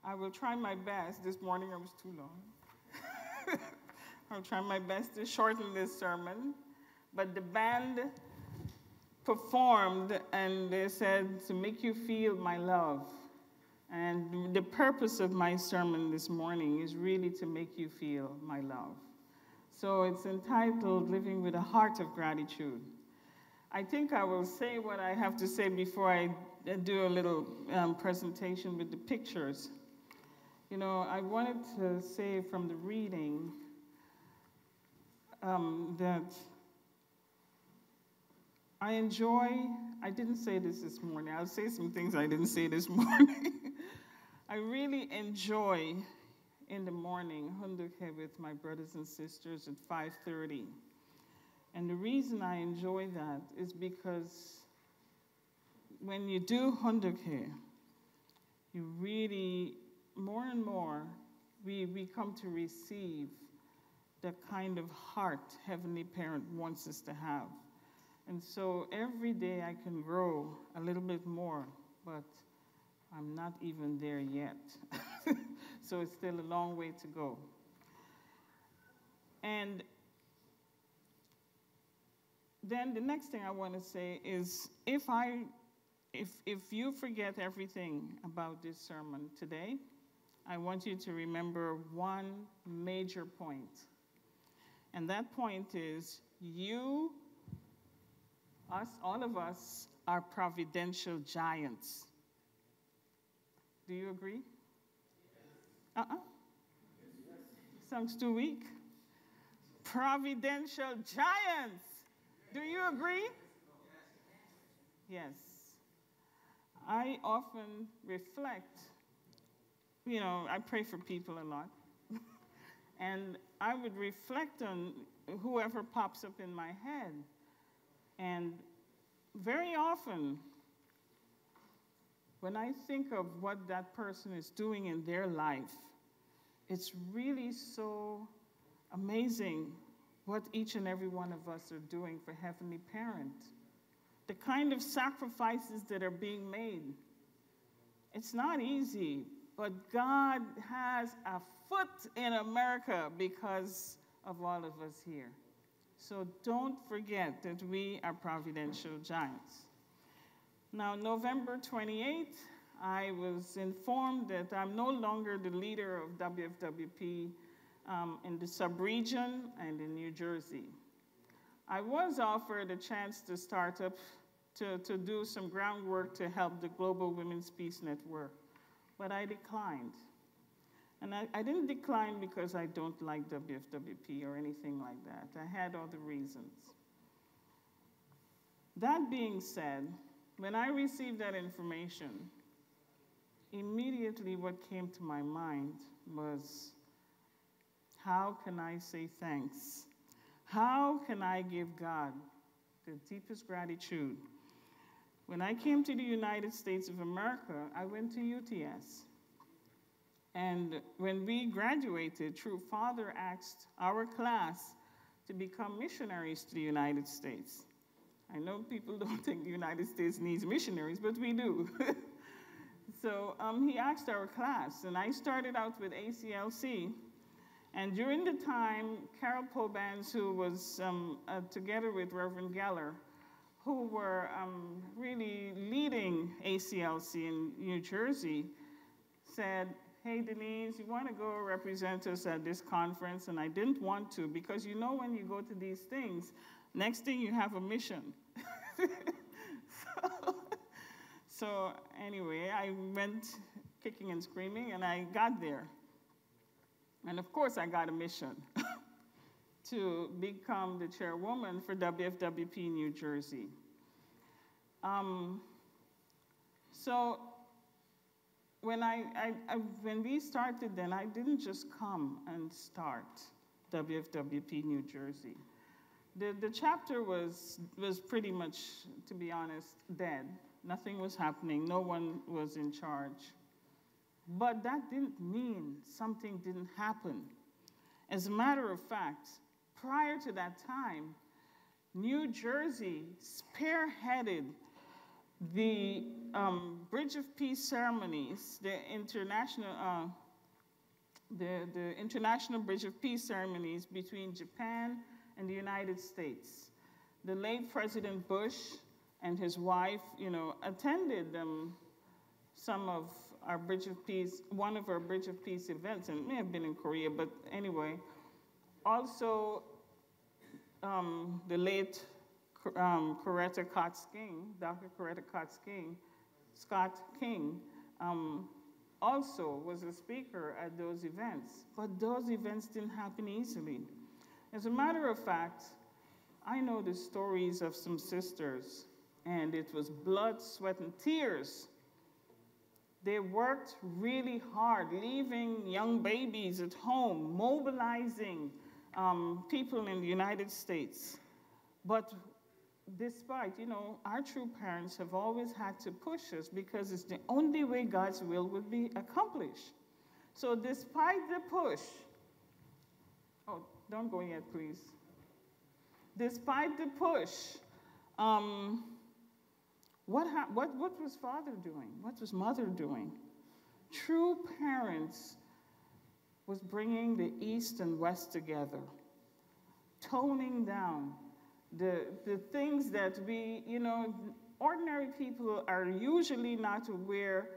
I will try my best. This morning I was too long. I'll try my best to shorten this sermon. But the band performed and they said to make you feel my love. And the purpose of my sermon this morning is really to make you feel my love. So it's entitled Living with a Heart of Gratitude. I think I will say what I have to say before I do a little presentation with the pictures. You know, I wanted to say from the reading that I didn't say this morning, I'll say some things I didn't say this morning. I really enjoy in the morning Hundukhe with my brothers and sisters at 5:30. And the reason I enjoy that is because when you do Hundukhe, you really, more and more, we come to receive the kind of heart Heavenly Parent wants us to have. And so every day I can grow a little bit more, but I'm not even there yet. So it's still a long way to go. And then the next thing I want to say is if you forget everything about this sermon today, I want you to remember one major point. And that point is all of us are providential giants. Do you agree? Sounds too weak. Providential giants. Do you agree? Yes. I often reflect, you know, I pray for people a lot. And I would reflect on whoever pops up in my head. And very often, when I think of what that person is doing in their life, it's really so amazing what each and every one of us are doing for Heavenly Parent. The kind of sacrifices that are being made. It's not easy, but God has a foot in America because of all of us here. So don't forget that we are providential giants. Now, November 28th, I was informed that I'm no longer the leader of WFWP in the sub-region and in New Jersey. I was offered a chance to start up to do some groundwork to help the Global Women's Peace Network, but I declined. And I didn't decline because I don't like WFWP or anything like that. I had other reasons. That being said, when I received that information, immediately what came to my mind was, how can I say thanks? How can I give God the deepest gratitude? When I came to the United States of America, I went to UTS. And when we graduated, True Father asked our class to become missionaries to the United States. I know people don't think the United States needs missionaries, but we do. So he asked our class, and I started out with ACLC. And during the time, Carol Pobans, who was together with Reverend Geller, who were really leading ACLC in New Jersey, said, hey, Denise, you want to go represent us at this conference? And I didn't want to, because you know when you go to these things, next thing you have a mission. So anyway, I went kicking and screaming, and I got there. And of course, I got a mission to become the chairwoman for WFWP New Jersey. So when we started then, I didn't just come and start WFWP New Jersey. The chapter was pretty much, to be honest, dead. Nothing was happening. No one was in charge. But that didn't mean something didn't happen. As a matter of fact, prior to that time, New Jersey spearheaded the Bridge of Peace ceremonies, the International Bridge of Peace ceremonies between Japan and the United States. The late President Bush and his wife, attended some of our Bridge of Peace, one of our Bridge of Peace events, and it may have been in Korea, but anyway. Also, the late Coretta Dr. Coretta Scott King, also was a speaker at those events, but those events didn't happen easily. As a matter of fact, I know the stories of some sisters, and it was blood, sweat, and tears. They worked really hard, leaving young babies at home, mobilizing people in the United States. But despite, our true parents have always had to push us because it's the only way God's will would be accomplished. So despite the push, oh, don't go yet, please. Despite the push, what was Father doing? What was Mother doing? True parents was bringing the East and West together, toning down the things that we, ordinary people are usually not aware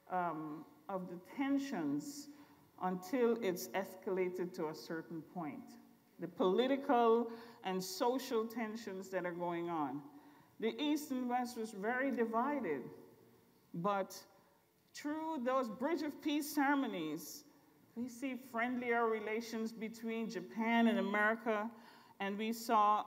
of the tensions until it's escalated to a certain point. The political and social tensions that are going on. The East and West was very divided, but through those Bridge of Peace ceremonies, we see friendlier relations between Japan and America, and we saw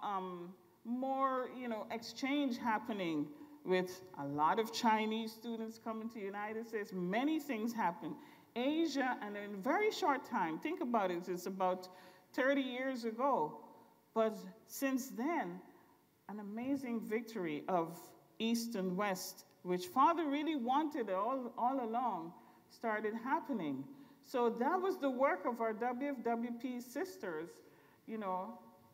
more, exchange happening with a lot of Chinese students coming to the United States. Many things happened. Asia, and in a very short time, think about it, it's about 30 years ago. But since then, an amazing victory of East and West, which Father really wanted all along, started happening. So that was the work of our WFWP sisters,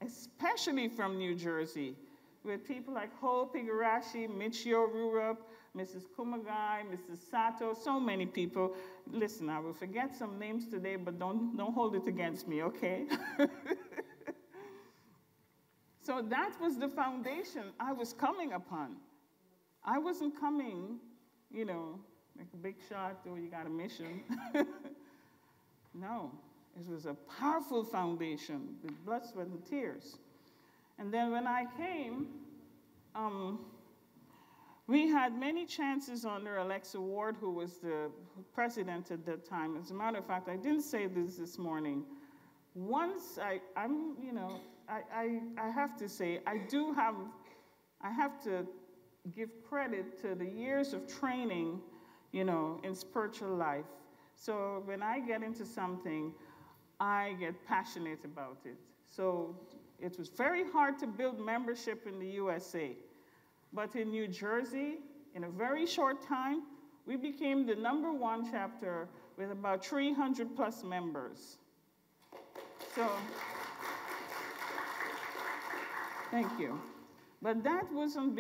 especially from New Jersey, with people like Hope Igarashi, Michio Rurup, Mrs. Kumagai, Mrs. Sato, so many people. Listen, I will forget some names today, but don't hold it against me, okay? So that was the foundation I was coming upon. I wasn't coming, like a big shot, or you got a mission. No, it was a powerful foundation with blood, sweat, and tears. And then when I came, we had many chances under Alexa Ward, who was the president at that time. As a matter of fact, I didn't say this morning. Once I have to say, I have to give credit to the years of training, in spiritual life. So when I get into something, I get passionate about it. So it was very hard to build membership in the USA. But in New Jersey, in a very short time, we became the #1 chapter with about 300 plus members. So, thank you. But that wasn't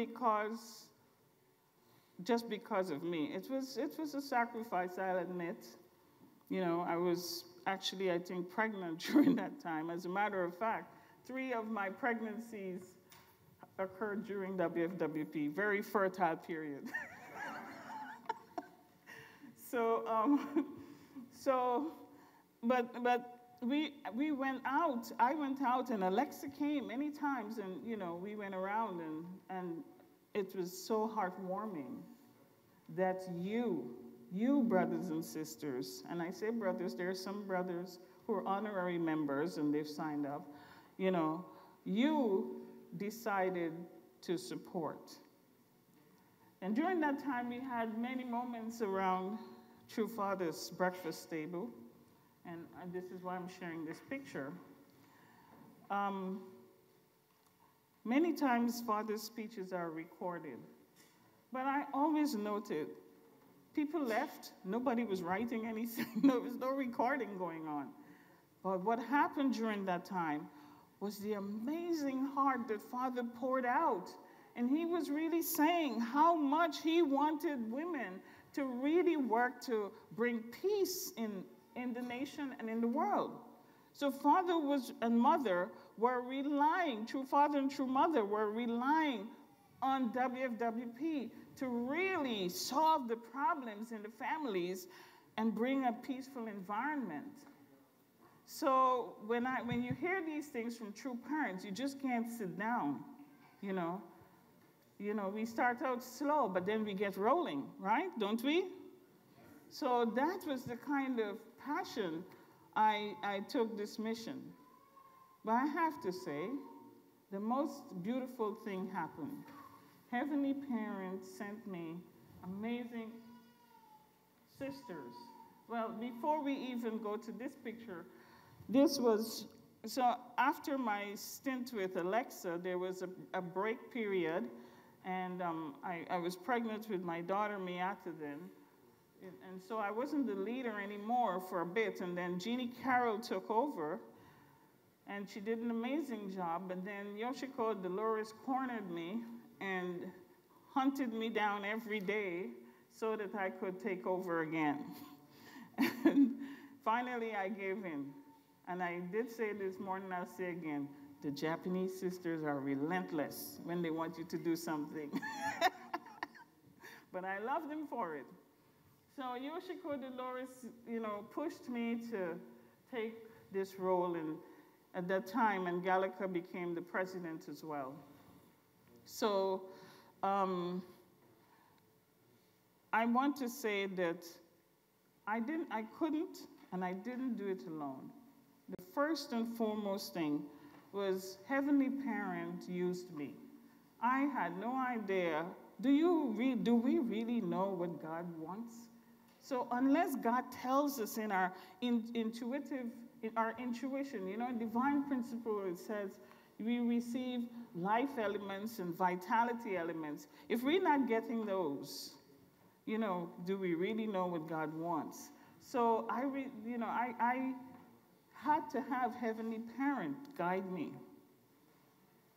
just because of me. It was a sacrifice, I'll admit. I was actually, I think, pregnant during that time. As a matter of fact, 3 of my pregnancies occurred during WFWP, very fertile period. But we went out. I went out, and Alexa came many times, and we went around, and it was so heartwarming that you brothers and sisters, and I say brothers, there are some brothers who are honorary members and they've signed up, you decided to support. And during that time, we had many moments around True Father's breakfast table, and this is why I'm sharing this picture. Many times, Father's speeches are recorded, but I always noted people left, nobody was writing anything, there was no recording going on. But what happened during that time was the amazing heart that Father poured out And he was really saying how much he wanted women to really work to bring peace in the nation and in the world. So father and mother were relying, true father and true mother were relying on WFWP to really solve the problems in the families and bring a peaceful environment. So when you hear these things from true parents, you just can't sit down, you know. We start out slow, but then we get rolling, right? Don't we? So that was the kind of passion I took this mission. But I have to say, the most beautiful thing happened. Heavenly Parents sent me amazing sisters. Well, before we even go to this picture, so after my stint with Alexa, there was a break period, and I was pregnant with my daughter, Miata, then. And so I wasn't the leader anymore for a bit, and then Jeannie Carroll took over, and she did an amazing job, but then Yoshiko Dolores cornered me and hunted me down every day so that I could take over again. And finally, I gave in. And I did say this morning, I'll say again, the Japanese sisters are relentless when they want you to do something. But I love them for it. So Yoshiko Dolores, pushed me to take this role at that time, and Gallica became the president as well. So I want to say that I couldn't, and I didn't do it alone. The first and foremost thing was Heavenly Parent used me. I had no idea. Do we really know what God wants? So unless God tells us in our intuition, divine principle, it says we receive life elements and vitality elements. If we're not getting those, do we really know what God wants? So I had to have Heavenly Parent guide me.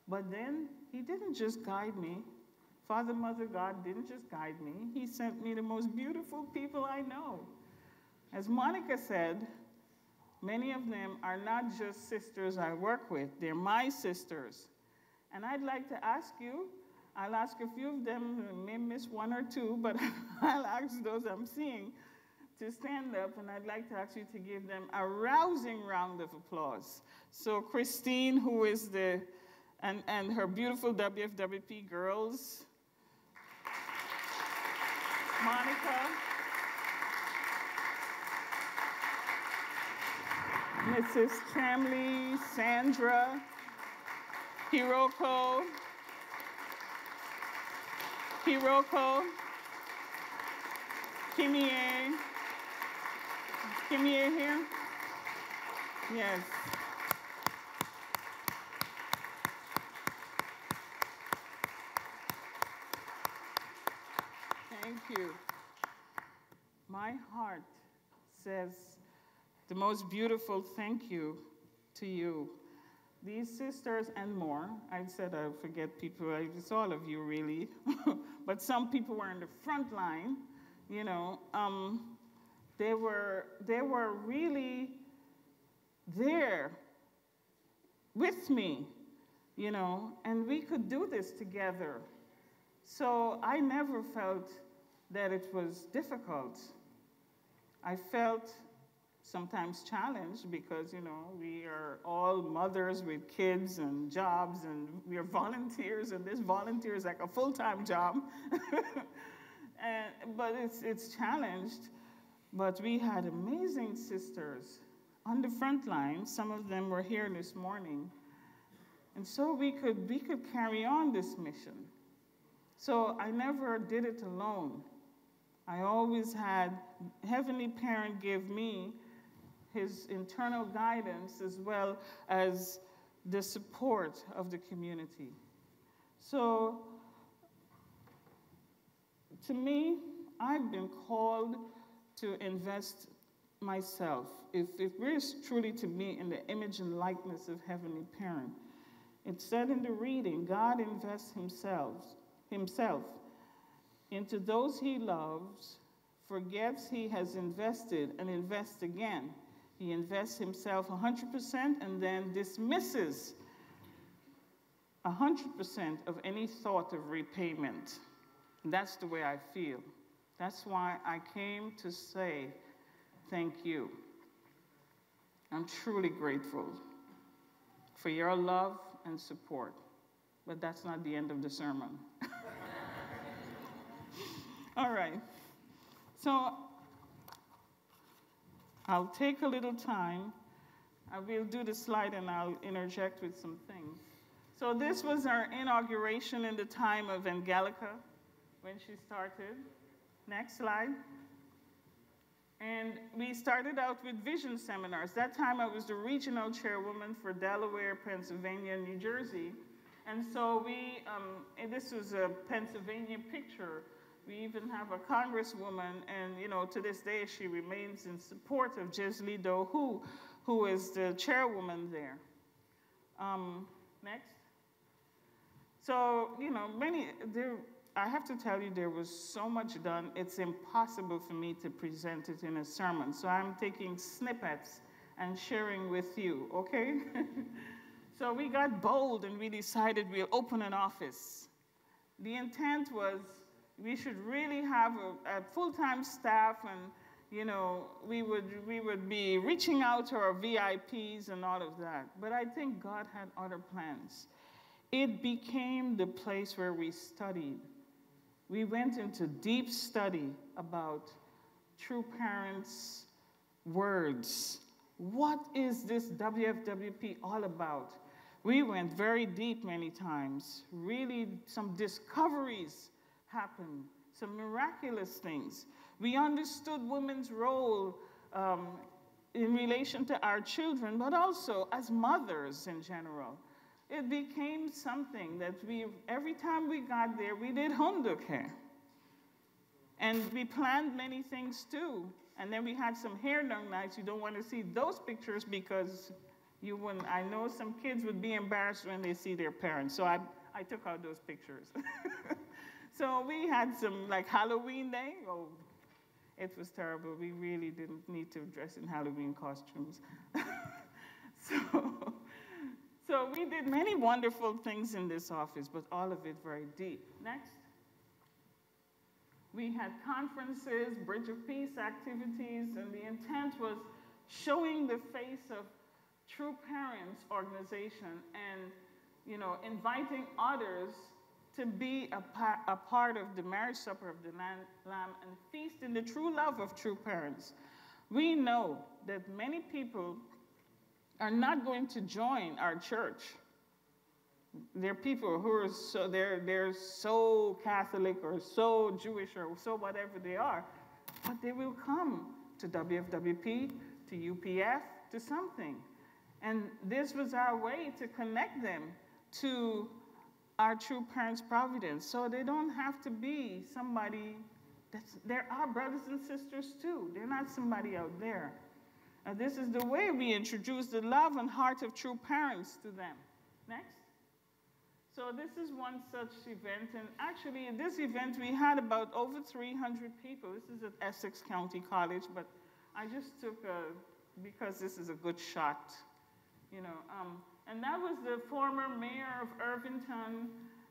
But then he didn't just guide me. Father, Mother, God didn't just guide me. He sent me the most beautiful people I know. As Monica said, many of them are not just sisters I work with. They're my sisters. And I'd like to ask you, I'll ask a few of them, may miss one or two, but I'll ask those I'm seeing to stand up, and I'd like to ask you to give them a rousing round of applause. So Christine, who is and her beautiful WFWP girls, Monica, Mrs. Chamley, Sandra, Hiroko, Kimie. Kimie here? Yes. Thank you. My heart says the most beautiful thank you to you. These sisters and more, I said I forget people, it's all of you really, but some people were in the front line, they were really there with me, and we could do this together. So I never felt that it was difficult. I felt sometimes challenged because, we are all mothers with kids and jobs, and we are volunteers, and this volunteer is like a full-time job. But it's challenged. But we had amazing sisters on the front line. Some of them were here this morning. And so we could carry on this mission. So I never did it alone. I always had Heavenly Parent give me his internal guidance as well as the support of the community. So to me, I've been called to invest myself. If we're truly to be in the image and likeness of Heavenly Parent, It said in the reading, God invests himself into those he loves, forgets he has invested, and invests again. He invests himself 100% and then dismisses 100% of any thought of repayment. And that's the way I feel. That's why I came to say thank you. I'm truly grateful for your love and support. But that's not the end of the sermon. All right. So I'll take a little time. I will do the slide and I'll interject with some things. So this was our inauguration in the time of Angelica when she started. Next slide. And we started out with vision seminars. That time I was the regional chairwoman for Delaware, Pennsylvania, and New Jersey. And so and this was a Pennsylvania picture. We even have a congresswoman, and to this day she remains in support of Jesli Dohu, who is the chairwoman there. Next. So, I have to tell you, there was so much done, it's impossible for me to present it in a sermon. So I'm taking snippets and sharing with you, okay? So we got bold and we decided we'll open an office. The intent was we should really have a full-time staff, and we would be reaching out to our VIPs and all of that. But I think God had other plans. It became the place where we studied. We went into deep study about True Parents' words. What is this WFWP all about? We went very deep many times. Really, some discoveries happened, some miraculous things. We understood women's role in relation to our children, but also as mothers in general. It became something that every time we got there, we did hondoke. And we planned many things too. And then we had some hair done nights. You don't want to see those pictures because you wouldn't. I know some kids would be embarrassed when they see their parents. So I took out those pictures. So we had some, like Halloween Day. Oh, it was terrible. We really didn't need to dress in Halloween costumes. So we did many wonderful things in this office, but all of it very deep. Next. We had conferences, Bridge of Peace activities, and the intent was showing the face of True Parents organization and, inviting others to be a part of the marriage supper of the Lamb and feast in the true love of True Parents. We know that many people are not going to join our church. There are people who are they're so Catholic or so Jewish or so whatever they are, but they will come to WFWP, to UPF, to something. And this was our way to connect them to our True Parents Providence. So they don't have to be somebody they're our brothers and sisters too. They're not somebody out there. And this is the way we introduce the love and heart of True Parents to them. Next. So this is one such event, and actually at this event we had about over 300 people. This is at Essex County College, but I just took because this is a good shot, and that was the former mayor of Irvington,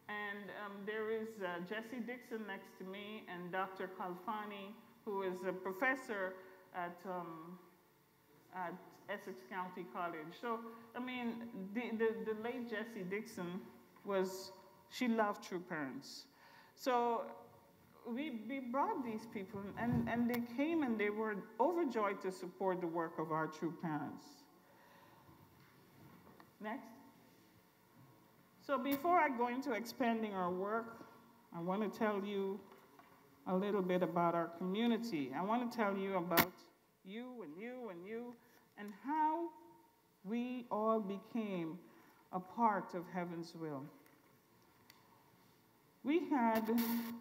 and there is Jesse Dixon next to me, and Dr. Kalfani, who is a professor at Essex County College. So, the late Jessie Dixon she loved True Parents. So we brought these people, and they came and they were overjoyed to support the work of our True Parents. Next. So before I go into expanding our work, I want to tell you a little bit about our community. I want to tell you about you and you and you, and how we all became a part of Heaven's will. We had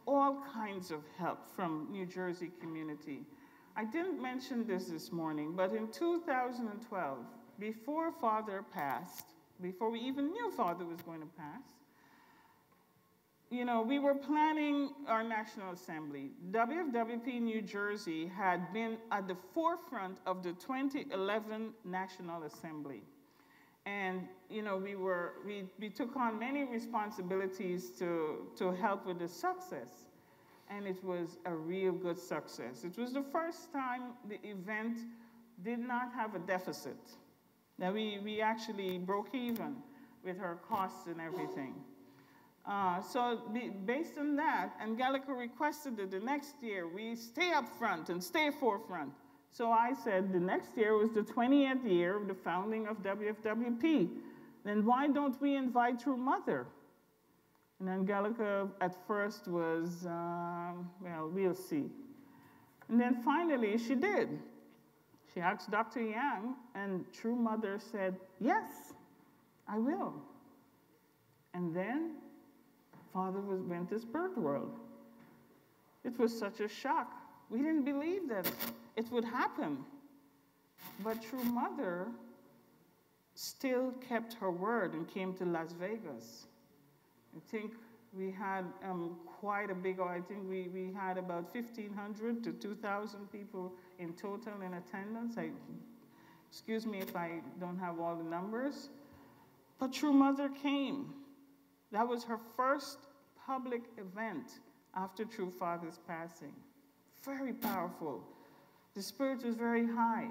all kinds of help from New Jersey community. I didn't mention this morning, but in 2012, before Father passed, before we even knew Father was going to pass. You know, we were planning our National Assembly. WFWP New Jersey had been at the forefront of the 2011 National Assembly. And, you know, we took on many responsibilities to help with the success. And it was a real good success. It was the first time the event did not have a deficit. Now, we actually broke even with our costs and everything. Based on that, Angelica requested that the next year we stay up front and stay forefront. So I said the next year was the 20th year of the founding of WFWP. Then why don't we invite True Mother? And Angelica at first was, well, we'll see. And then finally she did. She asked Dr. Yang, and True Mother said, yes, I will. And then Father went to spirit world. It was such a shock. We didn't believe that it would happen. But True Mother still kept her word and came to Las Vegas. I think we had quite a big, I think we had about 1,500 to 2,000 people in total in attendance. Excuse me if I don't have all the numbers. But True Mother came. That was her first public event after True Father's passing. Very powerful. The spirit was very high.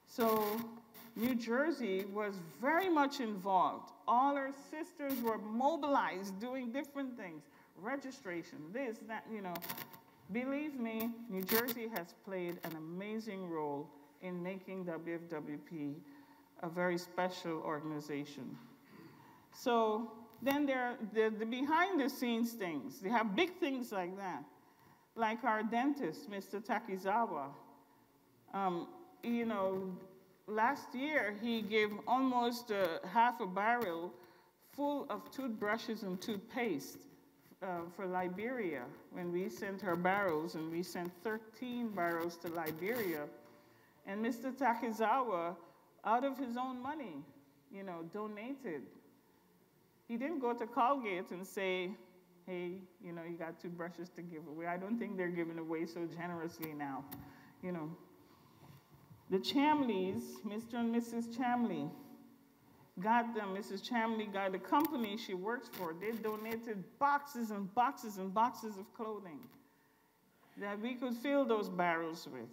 So New Jersey was very much involved. All our sisters were mobilized, doing different things. Registration, this, that, you know. Believe me, New Jersey has played an amazing role in making WFWP a very special organization. So then there are the behind-the-scenes things. They have big things like that. Like our dentist, Mr. Takizawa. You know, last year he gave almost half a barrel full of toothbrushes and toothpaste for Liberia when we sent our barrels, and we sent 13 barrels to Liberia. And Mr. Takizawa, out of his own money, you know, donated. He didn't go to Colgate and say, hey, you know, you got toothbrushes to give away. I don't think they're giving away so generously now, you know. The Chamleys, Mr. and Mrs. Chamley, Mrs. Chamley got the company she works for. They donated boxes and boxes and boxes of clothing that we could fill those barrels with.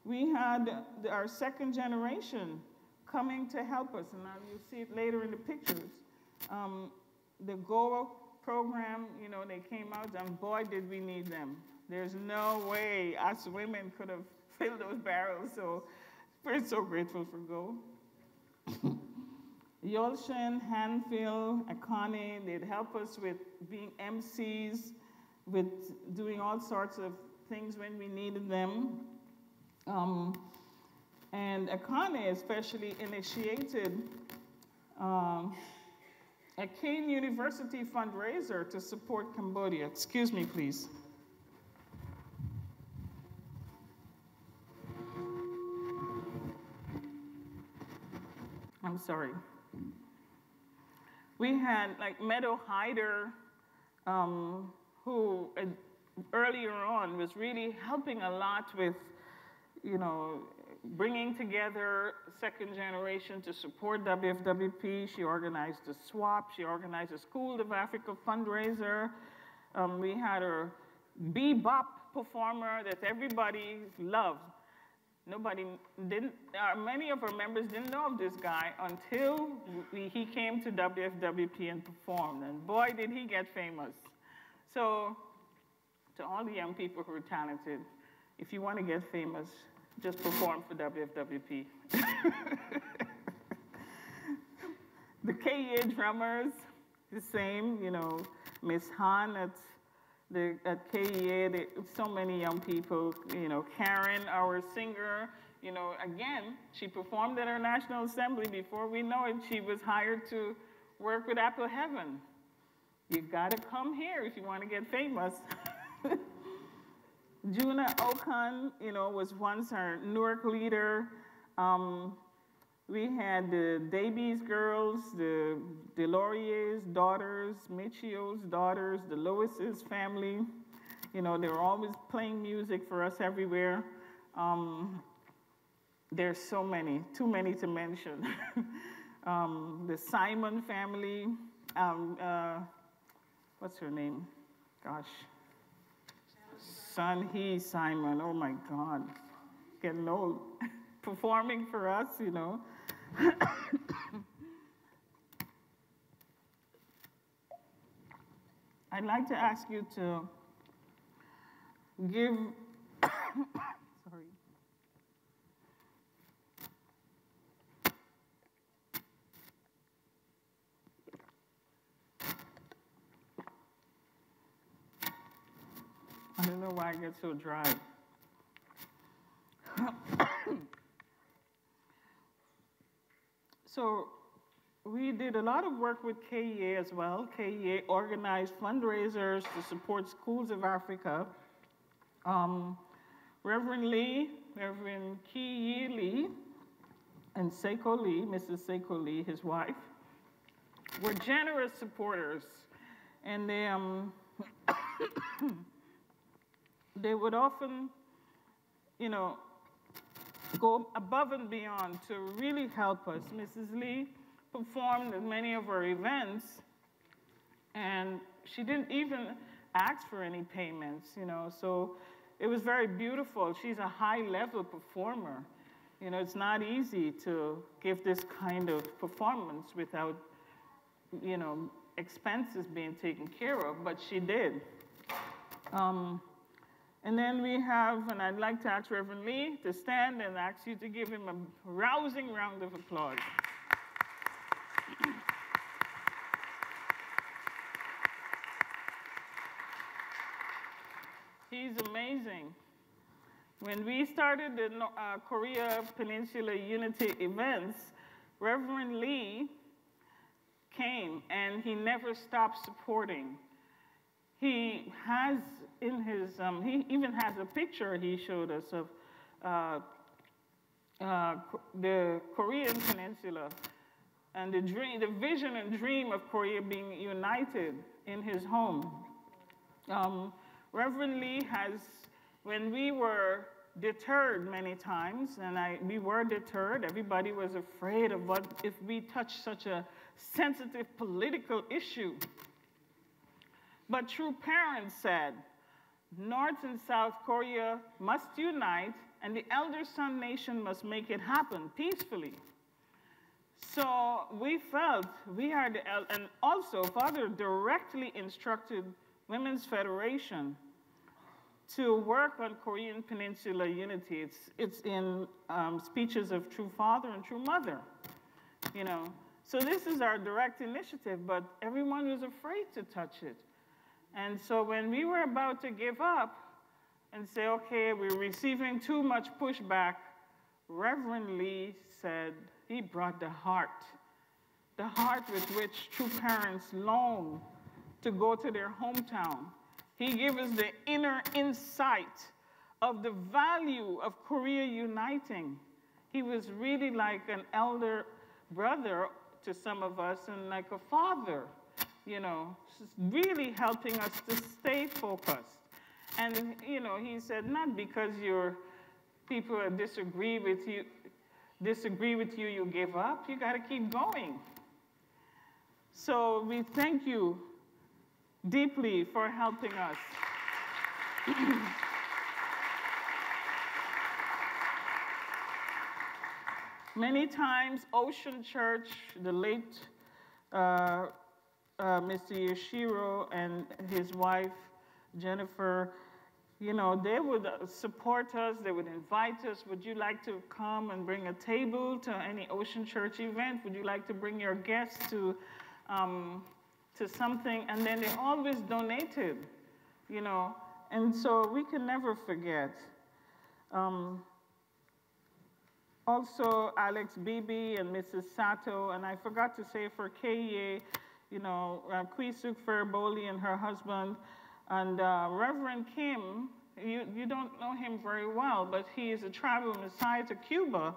We had our second generation coming to help us, and now you'll see it later in the pictures. The GOA program, you know, they came out, and boy, did we need them. There's no way us women could have filled those barrels, so we're so grateful for GO. Yolshen, Hanfield, Akane, they'd help us with being MCs, with doing all sorts of things when we needed them. And Akane especially initiated a Kane University fundraiser to support Cambodia. Excuse me, please. I'm sorry. We had like Meadow Hyder, who earlier on was really helping a lot with, you know, bringing together second generation to support WFWP. She organized a swap. She organized a School of Africa fundraiser. We had a bebop performer that everybody loved. Many of our members didn't know of this guy until he came to WFWP and performed. And boy, did he get famous. So to all the young people who are talented, if you want to get famous, just perform for WFWP. The KEA drummers, the same, you know, Miss Han at KEA, so many young people, you know, Karen, our singer, you know, again, she performed at our National Assembly. Before we know it, she was hired to work with Apple Heaven. You gotta come here if you want to get famous. Juna Okan, you know, was once our Newark leader. We had the Davies girls, the Deloriers' daughters, Michio's daughters, the Lewis's family. You know, they were always playing music for us everywhere. There's so many, too many to mention. The Simon family, what's her name? Gosh. Sun-Hee Simon, oh my God. Getting old. Performing for us, you know. I'd like to ask you to give, sorry. I don't know why I get so dry. So we did a lot of work with KEA as well. KEA organized fundraisers to support Schools of Africa. Reverend Lee, Reverend Ki Lee, and Seiko Lee, Mrs. Seiko Lee, his wife, were generous supporters. And they would often, you know, go above and beyond to really help us. Mrs. Lee performed at many of our events, and she didn't even ask for any payments, you know, so it was very beautiful. She's a high-level performer. You know, it's not easy to give this kind of performance without, you know, expenses being taken care of, but she did. And then we have, and I'd like to ask Reverend Lee to stand and ask you to give him a rousing round of applause. He's amazing. When we started the Korea Peninsula Unity events, Reverend Lee came and he never stopped supporting. He has in his, he even has a picture he showed us of the Korean Peninsula and the dream, the vision and dream of Korea being united in his home. Reverend Lee has, when we were deterred many times, and we were deterred, everybody was afraid of what if we touched such a sensitive political issue. But True Parents said, North and South Korea must unite, and the Elder Sun Nation must make it happen peacefully. So we felt we are and also Father directly instructed Women's Federation to work on Korean Peninsula unity. It's in speeches of True Father and True Mother, you know. So this is our direct initiative, but everyone was afraid to touch it. And so when we were about to give up and say, okay, we're receiving too much pushback, Reverend Lee said, he brought the heart with which True Parents long to go to their hometown. He gave us the inner insight of the value of Korea uniting. He was really like an elder brother to some of us and like a father, you know, really helping us to stay focused. And, you know, he said, not because your people disagree with you, you give up. You got to keep going. So we thank you deeply for helping us. Many times, Ocean Church, the late Mr. Yashiro and his wife, Jennifer, you know, they would support us, they would invite us. Would you like to come and bring a table to any Ocean Church event? Would you like to bring your guests to something? And then they always donated, you know, and so we can never forget. Also, Alex Bibi and Mrs. Sato, and I forgot to say for KEA, you know, Kwisuk Feraboli and her husband, and Reverend Kim, you don't know him very well, but he is a tribal Messiah to Cuba.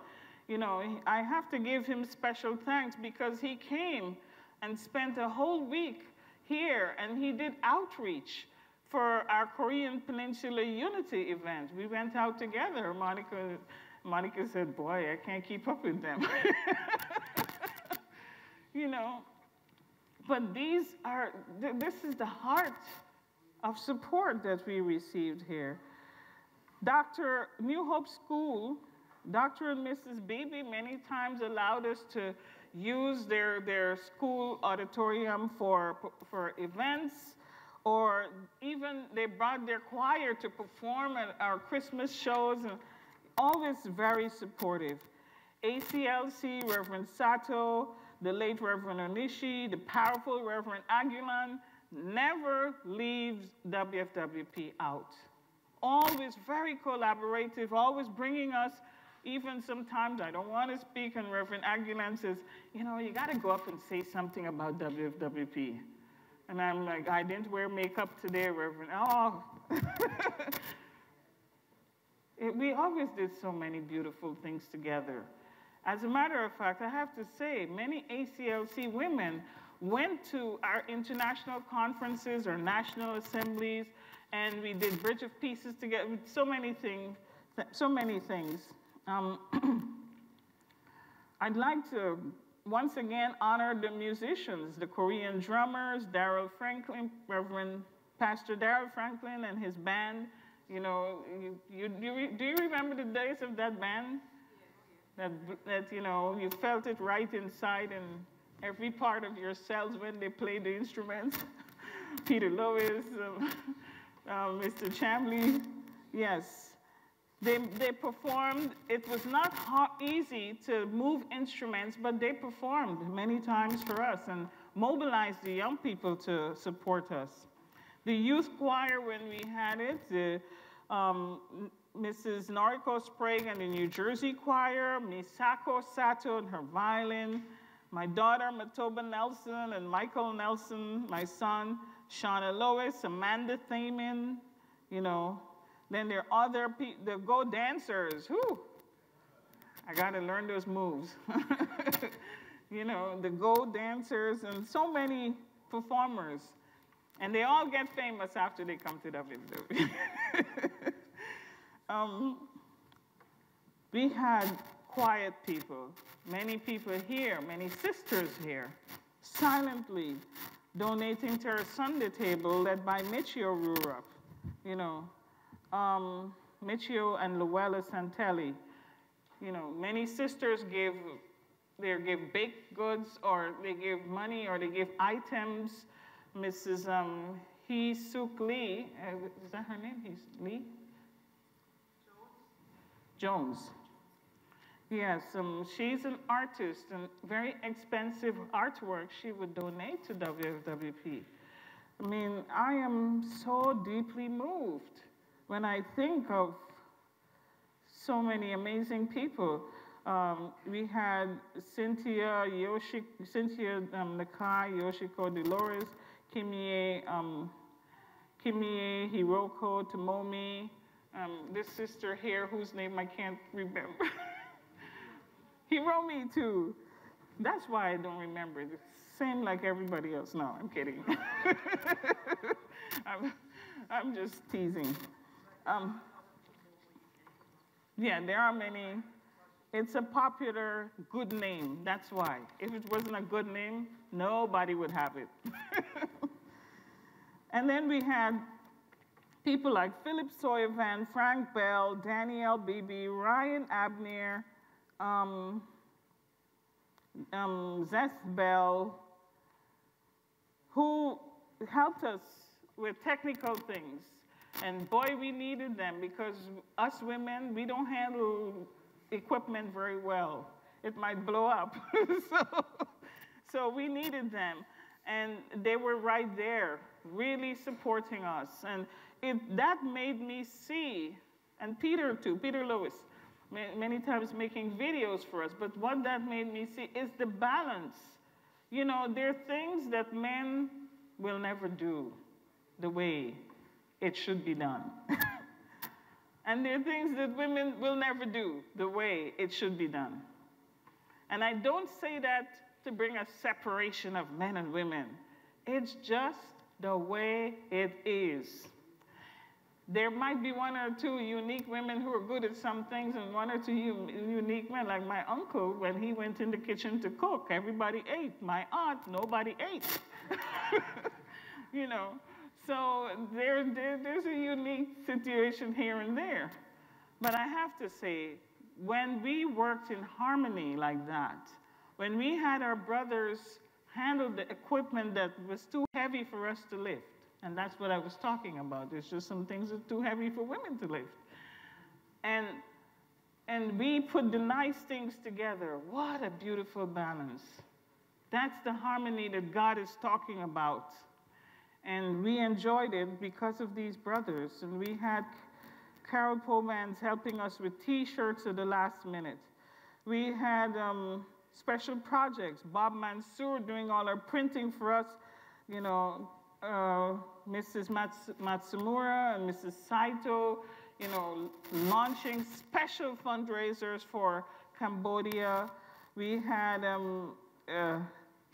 You know, I have to give him special thanks because he came and spent a whole week here, and he did outreach for our Korean Peninsula Unity event. We went out together. Monica said, boy, I can't keep up with them. You know, but this is the heart of support that we received here. Dr. New Hope School, Dr. and Mrs. Beebe many times allowed us to use their school auditorium for events, or even they brought their choir to perform at our Christmas shows, and always very supportive. ACLC, Reverend Sato, the late Reverend Onishi, the powerful Reverend Aguilan, never leaves WFWP out. Always very collaborative, always bringing us, even sometimes I don't want to speak, and Reverend Aguilan says, you know, you got to go up and say something about WFWP. And I'm like, I didn't wear makeup today, Reverend. Oh. We always did so many beautiful things together. As a matter of fact, I have to say, many ACLC women went to our international conferences or national assemblies, and we did Bridge of Pieces together, so many things, I'd like to once again honor the musicians, the Korean drummers, Daryl Franklin, Reverend Pastor Daryl Franklin and his band. You know, do you remember the days of that band? That, you know, you felt it right inside in every part of your cells when they played the instruments. Peter Lewis, Mr. Chamley, yes. They performed. It was not easy to move instruments, but they performed many times for us and mobilized the young people to support us. The youth choir, when we had it, Mrs. Noriko Sprague and the New Jersey Choir, Misako Sato and her violin, my daughter Matoba Nelson and Michael Nelson, my son Shauna Lois, Amanda Thaman, you know. Then there are other people, the Go dancers. Whew, I got to learn those moves. You know, the Go dancers and so many performers. And they all get famous after they come to WFW. We had quiet people, many people here, many sisters here, silently donating to our Sunday table led by Michio Rurup, you know, Michio and Luella Santelli. You know, many sisters give baked goods, or they give money, or they give items. Mrs. Hee Suk Lee, is that her name? Lee? Jones. Yes, she's an artist, and very expensive artwork she would donate to WFWP. I mean, I am so deeply moved when I think of so many amazing people. We had Cynthia Nakai, Yoshiko Dolores, Kimie Hiroko Tomomi, this sister here whose name I can't remember. Hiromi too. That's why I don't remember. It's same like everybody else. No, I'm kidding. I'm just teasing. Yeah, there are many. It's a popular, good name. That's why. If it wasn't a good name, nobody would have it. And then we had people like Philip Soyvan, Frank Bell, Danielle Beebe, Ryan Abner, Zeth Bell, who helped us with technical things. And boy, we needed them, because us women, we don't handle equipment very well. It might blow up. So we needed them. And they were right there, really supporting us. And that made me see, and Peter too, Peter Lewis, many times making videos for us, but what that made me see is the balance. You know, there are things that men will never do the way it should be done. And there are things that women will never do the way it should be done. And I don't say that to bring a separation of men and women. It's just the way it is. There might be one or two unique women who are good at some things and one or two unique men, like my uncle, when he went in the kitchen to cook, everybody ate. My aunt, nobody ate. You know, so there's a unique situation here and there. But I have to say, when we worked in harmony like that, when we had our brothers handle the equipment that was too heavy for us to lift, and that's what I was talking about. There's just some things that are too heavy for women to lift. And we put the nice things together. What a beautiful balance. That's the harmony that God is talking about. And we enjoyed it because of these brothers. And we had Carol Pomans helping us with T-shirts at the last minute. We had special projects. Bob Mansour doing all our printing for us, you know, Mrs. Matsumura and Mrs. Saito, you know, launching special fundraisers for Cambodia. We had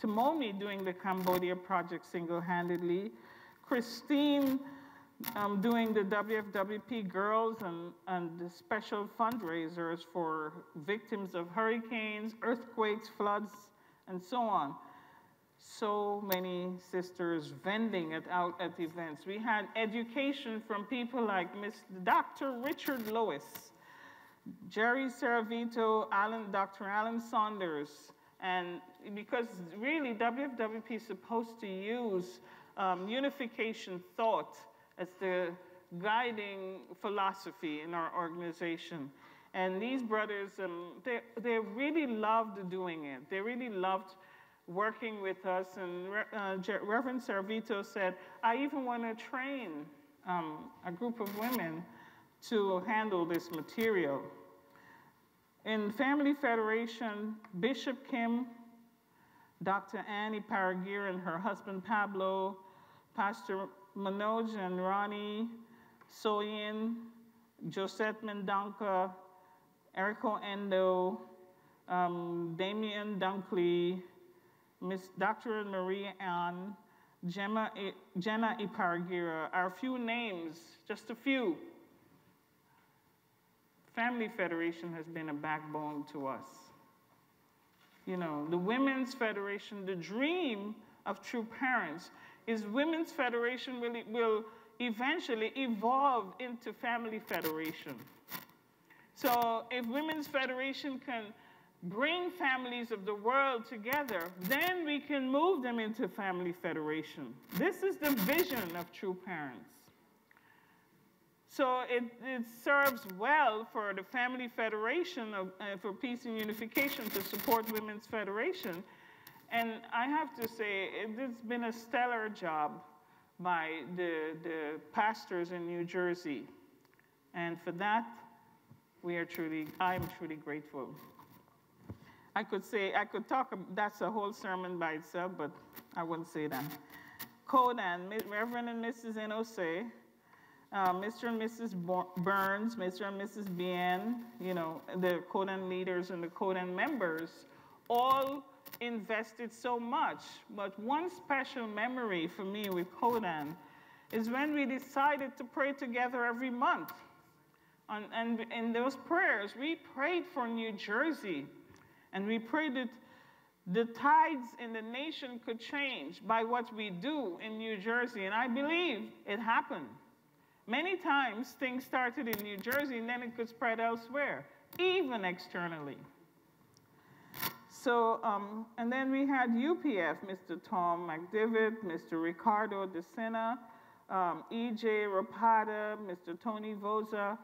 Tomomi doing the Cambodia project single-handedly. Christine doing the WFWP Girls and the special fundraisers for victims of hurricanes, earthquakes, floods, and so on. So many sisters vending out at events. We had education from people like Dr. Richard Lewis, Jerry Saravito, Dr. Alan Saunders, and because really WFWP is supposed to use unification thought as the guiding philosophy in our organization. And these brothers, they really loved doing it. They really loved working with us. And Reverend Saravito said, I even want to train a group of women to handle this material. In Family Federation, Bishop Kim, Dr. Annie Paragir and her husband Pablo, Pastor Manoj and Ronnie Soyin, Josette Mendanka, Eriko Endo, Damien Dunkley, Miss Dr. Maria Ann, Jenna Iparagira, are few names, just a few. Family Federation has been a backbone to us. You know, the Women's Federation, the dream of True Parents is Women's Federation will eventually evolve into Family Federation. So if Women's Federation can bring families of the world together, then we can move them into Family Federation. This is the vision of True Parents. So it serves well for the Family Federation for Peace and Unification to support Women's Federation. And I have to say, it's been a stellar job by the pastors in New Jersey. And for that, I'm truly grateful. I could talk, that's a whole sermon by itself, but I wouldn't say that. Kodan, Reverend and Mrs. Inose, Mr. and Mrs. Burns, Mr. and Mrs. Bien, you know, the Kodan leaders and the Kodan members, all invested so much. But one special memory for me with Kodan is when we decided to pray together every month. And in those prayers, we prayed for New Jersey. And we prayed that the tides in the nation could change by what we do in New Jersey. And I believe it happened. Many times, things started in New Jersey, and then it could spread elsewhere, even externally. So, and then we had UPF, Mr. Tom McDivitt, Mr. Ricardo DeSena, E.J. Rapada, Mr. Tony Voza.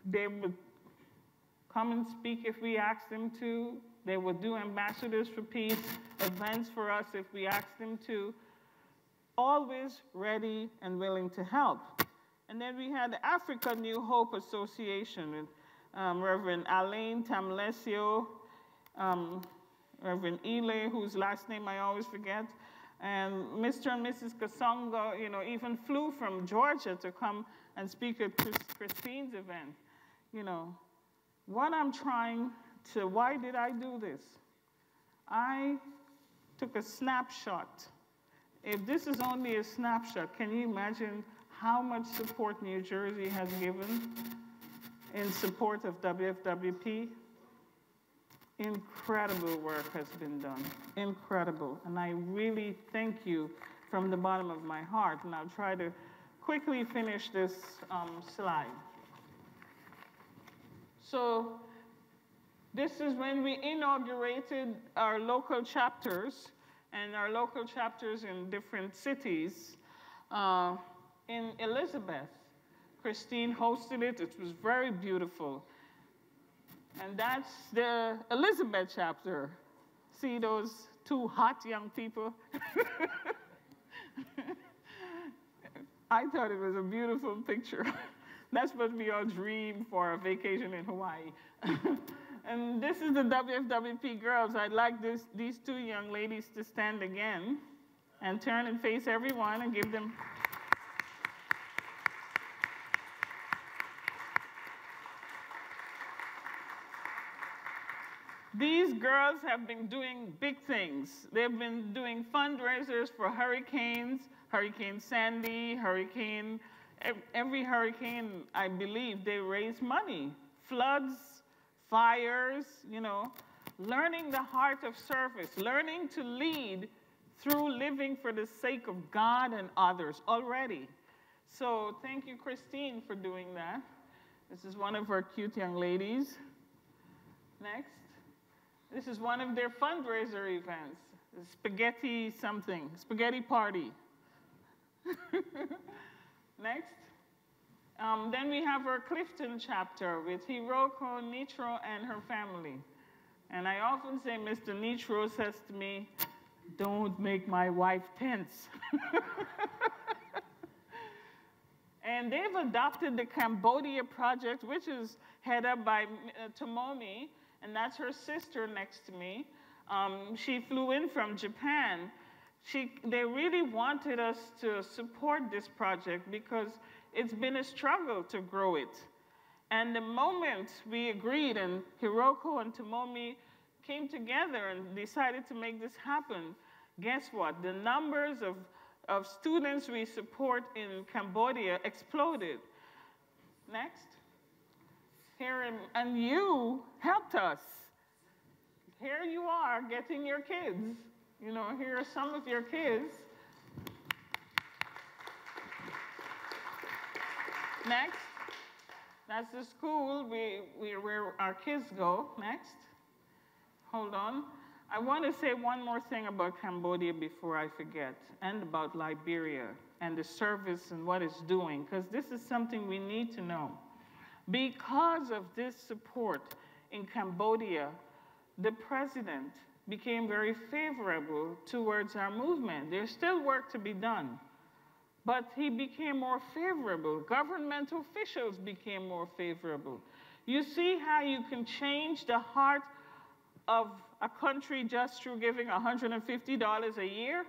They would come and speak if we asked them to. They would do Ambassadors for Peace events for us if we asked them to. Always ready and willing to help. And then we had the Africa New Hope Association with Reverend Alain Tamlesio, Reverend Ile, whose last name I always forget, and Mr. and Mrs. Kasonga, you know, even flew from Georgia to come and speak at Christine's event. You know, what I'm trying to why did I do this? I took a snapshot. If this is only a snapshot, can you imagine how much support New Jersey has given in support of WFWP? Incredible work has been done. Incredible. And I really thank you from the bottom of my heart. And I'll try to quickly finish this slide. So this is when we inaugurated our local chapters, and our local chapters in different cities. In Elizabeth, Christine hosted it. It was very beautiful. And that's the Elizabeth chapter. See those two hot young people? I thought it was a beautiful picture. That's what we all dream for a vacation in Hawaii. And this is the WFWP girls. I'd like these two young ladies to stand again and turn and face everyone and give them. These girls have been doing big things. They've been doing fundraisers for hurricanes, Hurricane Sandy, every hurricane, I believe, they raise money. Floods, fires, you know, learning the heart of service, learning to lead through living for the sake of God and others already. So thank you, Christine, for doing that. This is one of our cute young ladies. Next. This is one of their fundraiser events, spaghetti something, spaghetti party. Next. Then we have our Clifton chapter with Hiroko Nitro and her family. And I often say, Mr. Nitro says to me, don't make my wife tense. And they've adopted the Cambodia project, which is headed up by Tomomi, and that's her sister next to me. She flew in from Japan. They really wanted us to support this project because it's been a struggle to grow it. And the moment we agreed and Hiroko and Tomomi came together and decided to make this happen, guess what? The numbers of students we support in Cambodia exploded. Next. And you helped us. Here you are getting your kids. You know, here are some of your kids. Next. That's the school where our kids go. Next. Hold on. I want to say one more thing about Cambodia before I forget, and about Liberia and the service and what it's doing, because this is something we need to know. Because of this support in Cambodia, the president became very favorable towards our movement. There's still work to be done, but he became more favorable. Governmental officials became more favorable. You see how you can change the heart of a country just through giving $150 a year?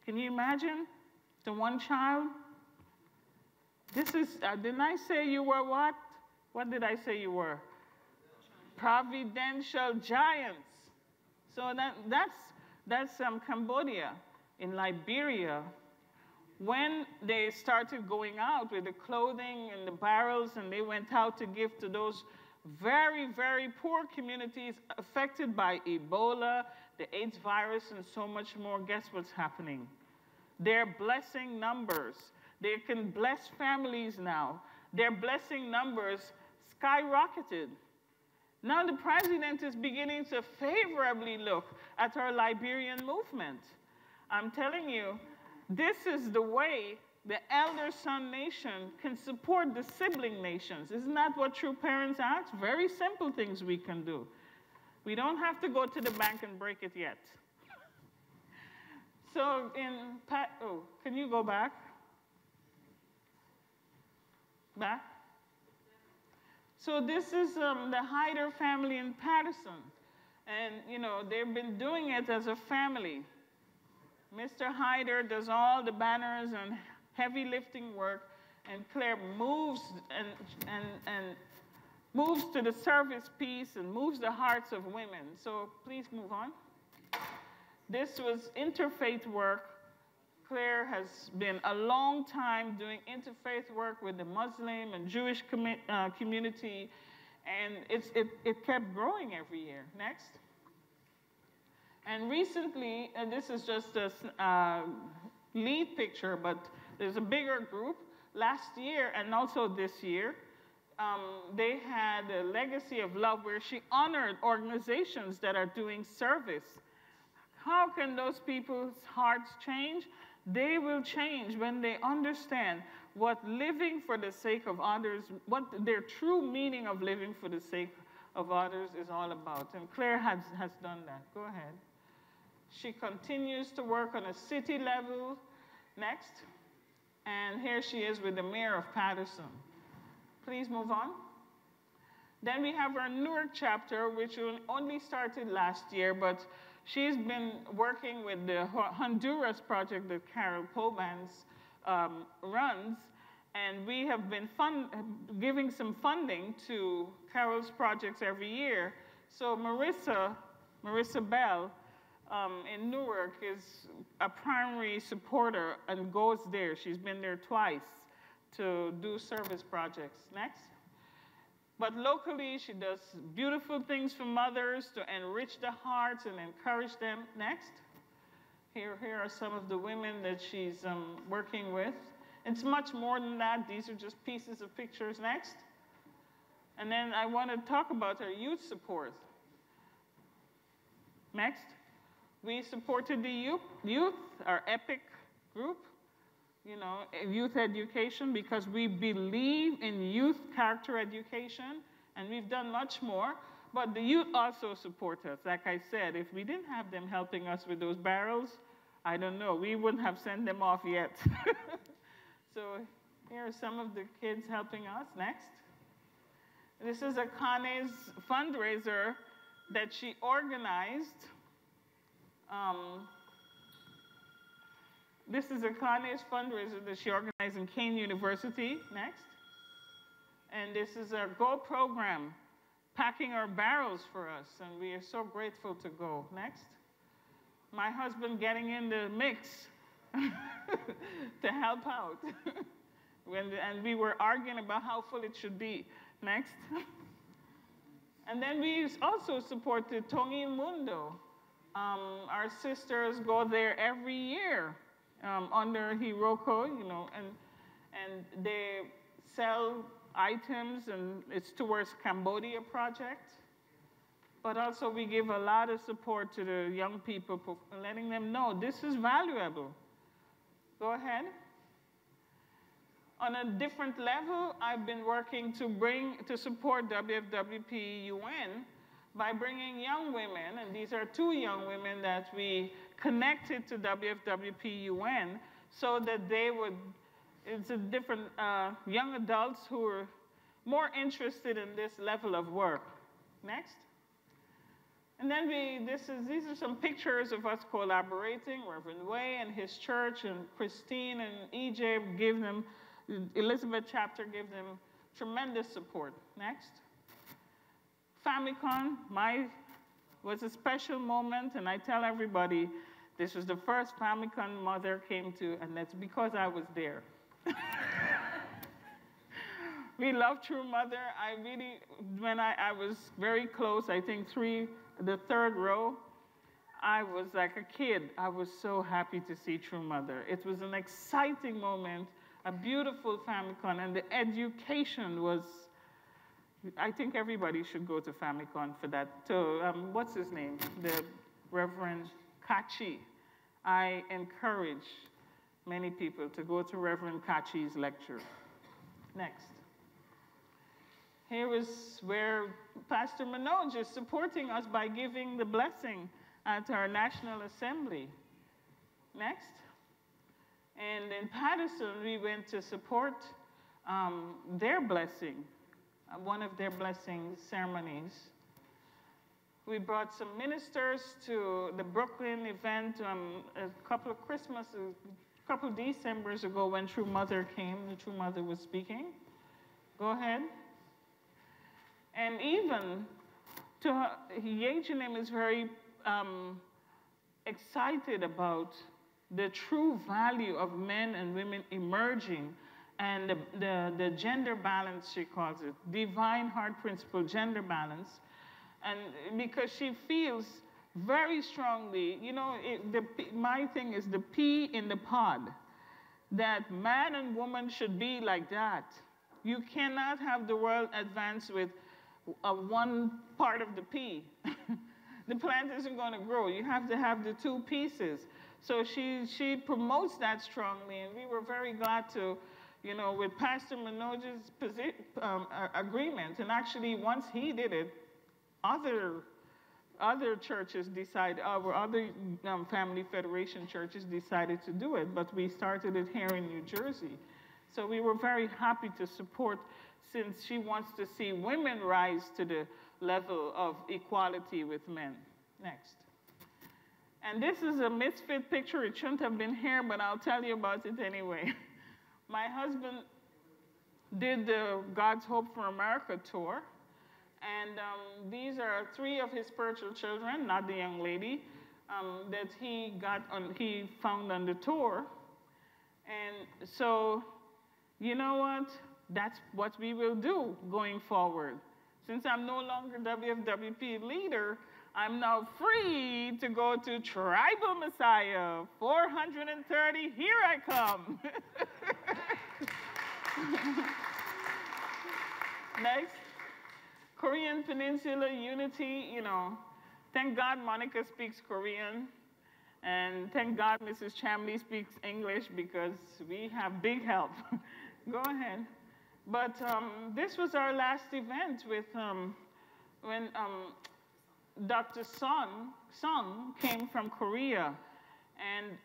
Can you imagine? To one child? This is, didn't I say you were what? What did I say you were? Providential giants. So that's Cambodia. In Liberia, when they started going out with the clothing and the barrels and they went out to give to those very, very poor communities affected by Ebola, the AIDS virus, and so much more, guess what's happening? They're blessing numbers. They can bless families now. Their blessing numbers skyrocketed. Now the president is beginning to favorably look at our Liberian movement. I'm telling you, this is the way the elder son nation can support the sibling nations. Isn't that what true parents ask? Very simple things we can do. We don't have to go to the bank and break it yet. So can you go back? Back? So this is the Hyder family in Patterson. And, you know, they've been doing it as a family. Mr. Hyder does all the banners and heavy lifting work, and Claire moves moves to the service piece and moves the hearts of women. So please move on. This was interfaith work. Claire has been a long time doing interfaith work with the Muslim and Jewish community, and it kept growing every year. Next. And recently, and this is just a lead picture, but there's a bigger group. Last year and also this year, they had a Legacy of Love where she honored organizations that are doing service. How can those people's hearts change? They will change when they understand what living for the sake of others, what their true meaning of living for the sake of others is all about. And Claire has done that. Go ahead. She continues to work on a city level. Next. And here she is with the mayor of Patterson. Please move on. Then we have our Newark chapter, which only started last year, but she's been working with the Honduras project that Carol Pobans runs, and we have been giving some funding to Carol's projects every year. So Marissa Bell in Newark is a primary supporter and goes there. She's been there twice to do service projects. Next. But locally, she does beautiful things for mothers to enrich the hearts and encourage them. Next. Here are some of the women that she's working with. It's much more than that. These are just pieces of pictures. Next. And then I want to talk about her youth support. Next. We supported the youth, our EPIC group, youth education, because we believe in youth character education, and we've done much more. But the youth also support us. Like I said, if we didn't have them helping us with those barrels, I don't know, we wouldn't have sent them off yet. So here are some of the kids helping us. Next. This is Akane's fundraiser that she organized. This is Akane's fundraiser that she organized in Kane University. Next. And this is our Go program, packing our barrels for us, and we are so grateful to go. Next. My husband getting in the mix to help out. And we were arguing about how full it should be. Next. And then we also supported Tongi Mundo. Our sisters go there every year under Hiroko, and they sell items, and it's towards Cambodia project. But also we give a lot of support to the young people, letting them know this is valuable. Go ahead. On a different level, I've been working to support WFWP UN by bringing young women, and these are 2 young women that we connected to WFWP UN so that they would, it's a different young adults who are more interested in this level of work. Next. And then these are some pictures of us collaborating. Reverend Way and his church, and Christine and EJ give them, Elizabeth chapter gave them tremendous support. Next. FamiCon was a special moment, and I tell everybody this was the first FamiCon Mother came to, and that's because I was there. We love True Mother. When I was very close, I think the 3rd row, I was like a kid. I was so happy to see True Mother. It was an exciting moment, a beautiful FamiCon, and the education was, I think everybody should go to FamiCon for that. So, what's his name? The Reverend Kachi. I encourage many people to go to Reverend Kachi's lecture. Next. Here is where Pastor Manoj is supporting us by giving the blessing at our National Assembly. Next. And in Patterson, we went to support their blessing, one of their blessing ceremonies. We brought some ministers to the Brooklyn event a couple of Decembers ago when True Mother came. The True Mother was speaking. Go ahead. And even to her, Yechinim is very excited about the true value of men and women emerging and the gender balance, she calls it, divine heart principle, gender balance. And because she feels very strongly, you know, my thing is the pea in the pod, that man and woman should be like that. You cannot have the world advance with one part of the pea. The plant isn't going to grow. You have to have the two pieces. So she promotes that strongly, and we were very glad to, you know, with Pastor Manoj's agreement. And actually, once he did it, other churches decided, or other Family Federation churches decided to do it, but we started it here in New Jersey. So we were very happy to support, since she wants to see women rise to the level of equality with men. Next. And this is a misfit picture. It shouldn't have been here, but I'll tell you about it anyway. My husband did the God's Hope for America tour. And these are 3 of his spiritual children, not the young lady, that he found on the tour. And so, you know what? That's what we will do going forward. Since I'm no longer WFWP leader, I'm now free to go to Tribal Messiah. 430, here I come. Next. Korean Peninsula Unity, you know, thank God Monica speaks Korean, and thank God Mrs. Chamley speaks English, because we have big help. Go ahead. But this was our last event with when Dr. Sung came from Korea, and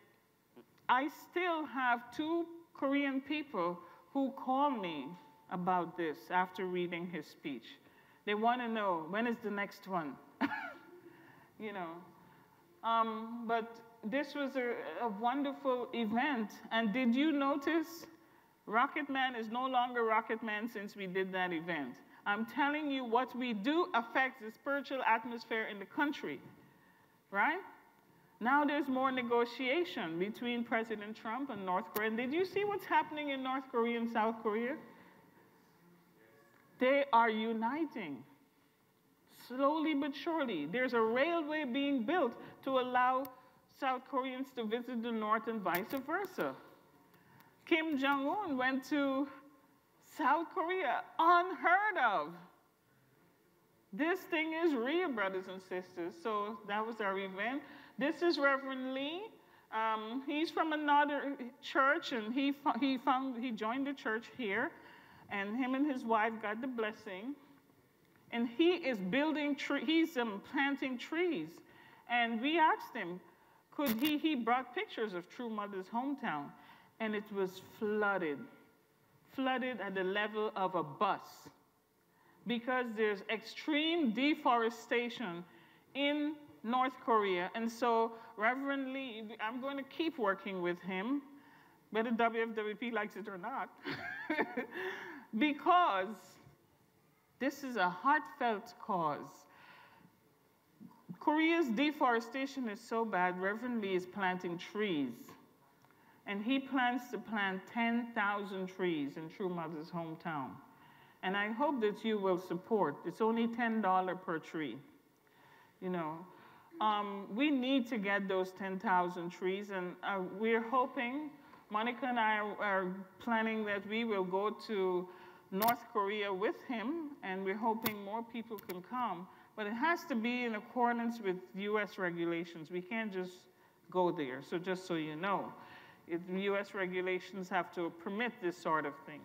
I still have 2 Korean people who call me about this after reading his speech. They want to know, when is the next one? You know. But this was a wonderful event. And did you notice Rocket Man is no longer Rocket Man since we did that event? I'm telling you, what we do affects the spiritual atmosphere in the country, right? Now there's more negotiation between President Trump and North Korea. And did you see what's happening in North Korea and South Korea? They are uniting, slowly but surely. There's a railway being built to allow South Koreans to visit the North and vice versa. Kim Jong-un went to South Korea, unheard of. This thing is real, brothers and sisters. So that was our event. This is Reverend Lee. He's from another church, and he joined the church here. And him and his wife got the blessing. And he is building he's planting trees. And we asked him, could he brought pictures of True Mother's hometown. And it was flooded at the level of a bus. Because there's extreme deforestation in North Korea. And so Reverend Lee, I'm going to keep working with him, whether WFWP likes it or not. Because this is a heartfelt cause. Korea's deforestation is so bad, Reverend Lee is planting trees. And he plans to plant 10,000 trees in True Mother's hometown. And I hope that you will support. It's only $10 per tree. You know, we need to get those 10,000 trees, and we're hoping, Monica and I are planning that we will go to North Korea with him, and we're hoping more people can come. But it has to be in accordance with US regulations. We can't just go there. So just so you know, US regulations have to permit this sort of thing.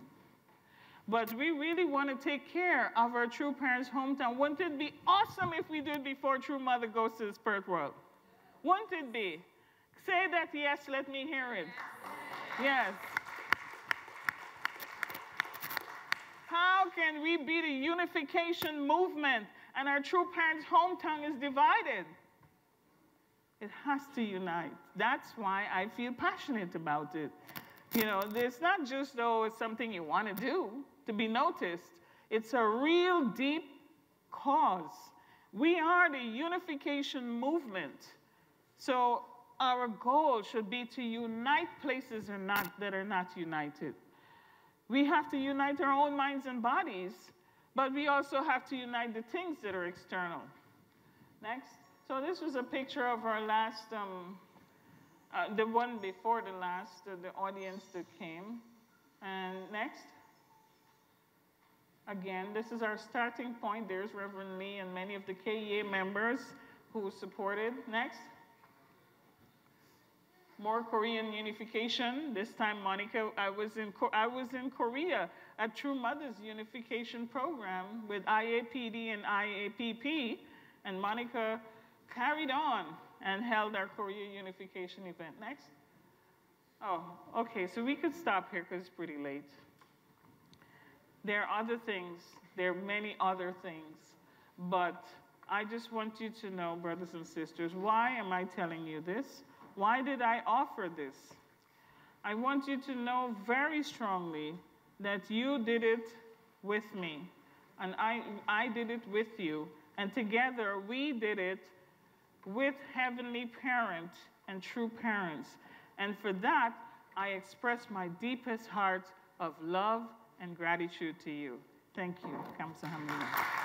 But we really want to take care of our True Parents' hometown. Wouldn't it be awesome if we did before True Mother goes to the spirit world? Wouldn't it be? Say that yes, let me hear it. Yes. How can we be the unification movement and our True Parents' hometown is divided? It has to unite. That's why I feel passionate about it. You know, it's not just, oh, it's something you want to do to be noticed. It's a real deep cause. We are the unification movement. So our goal should be to unite places that are not united. We have to unite our own minds and bodies, but we also have to unite the things that are external. Next. So this was a picture of our last, the one before the last, the audience that came. And next. Again, this is our starting point. There's Reverend Lee and many of the KEA members who supported. Next. More Korean unification. This time, Monica, I was in Korea at True Mothers Unification Program with IAPD and IAPP, and Monica carried on and held our Korea unification event. Next. Oh, okay, so we could stop here because it's pretty late. There are other things. There are many other things. But I just want you to know, brothers and sisters, why am I telling you this? Why did I offer this? I want you to know very strongly that you did it with me, and I did it with you, and together we did it with Heavenly Parent and true parents. And for that, I express my deepest heart of love and gratitude to you. Thank you. Kamsahamnida.